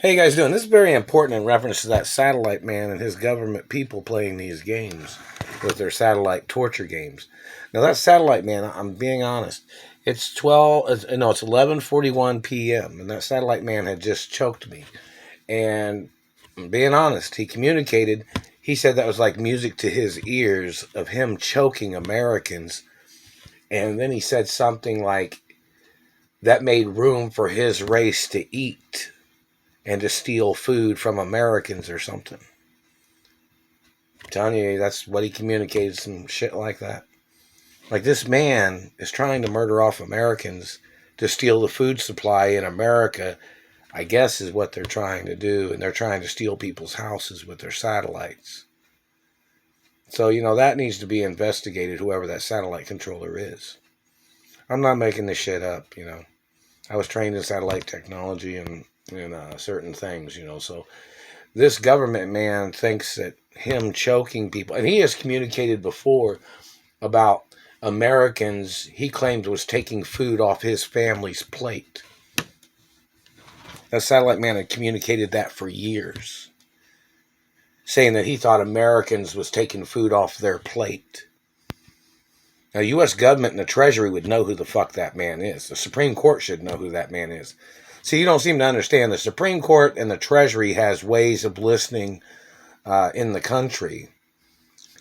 How you guys doing? This is very important in reference to that satellite man and his government people playing these games with their satellite torture games. Now that satellite man, I'm being honest. It's 12. No, it's 11:41 p.m. and that satellite man had just choked me. And I'm being honest, he communicated. He said that was like music to his ears of him choking Americans. And then he said something like that made room for his race to eat and to steal food from Americans or something. I'm telling you, that's what he communicated, some shit like that. Like, this man is trying to murder off Americans to steal the food supply in America, I guess is what they're trying to do, and they're trying to steal people's houses with their satellites. So, that needs to be investigated, whoever that satellite controller is. I'm not making this shit up, I was trained in satellite technology and certain things, so this government man thinks that him choking people, and he has communicated before about Americans he claimed was taking food off his family's plate. That satellite man had communicated that for years, saying that he thought Americans was taking food off their plate. Now, the U.S. government and the Treasury would know who the fuck that man is. The Supreme Court should know who that man is. See, you don't seem to understand. The Supreme Court and the Treasury has ways of listening in the country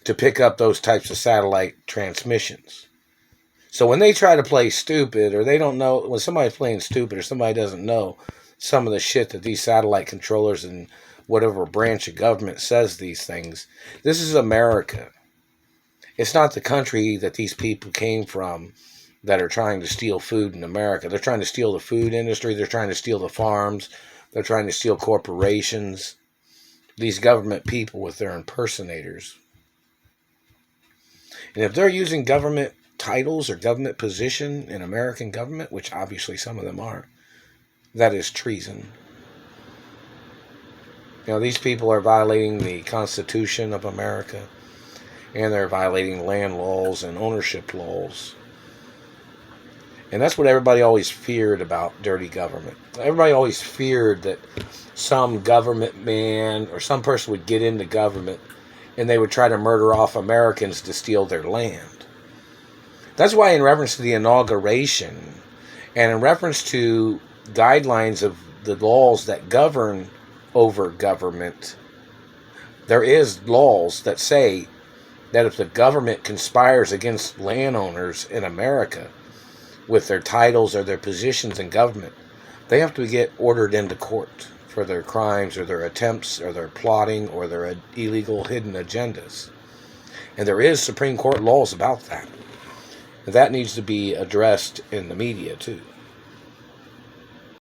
to pick up those types of satellite transmissions. So when they try to play stupid, or they don't know, when somebody's playing stupid or somebody doesn't know some of the shit that these satellite controllers and whatever branch of government says these things, this is America. It's not the country that these people came from that are trying to steal food in America. They're trying to steal the food industry. They're trying to steal the farms. They're trying to steal corporations. These government people with their impersonators. And if they're using government titles or government position in American government, which obviously some of them are, that is treason. These people are violating the Constitution of America, and they're violating land laws and ownership laws. And that's what everybody always feared about dirty government. Everybody always feared that some government man or some person would get into government and they would try to murder off Americans to steal their land. That's why, in reference to the inauguration and in reference to guidelines of the laws that govern over government, there is laws that say that if the government conspires against landowners in America with their titles or their positions in government, they have to get ordered into court for their crimes or their attempts or their plotting or their illegal hidden agendas. And there is Supreme Court laws about that. And that needs to be addressed in the media too.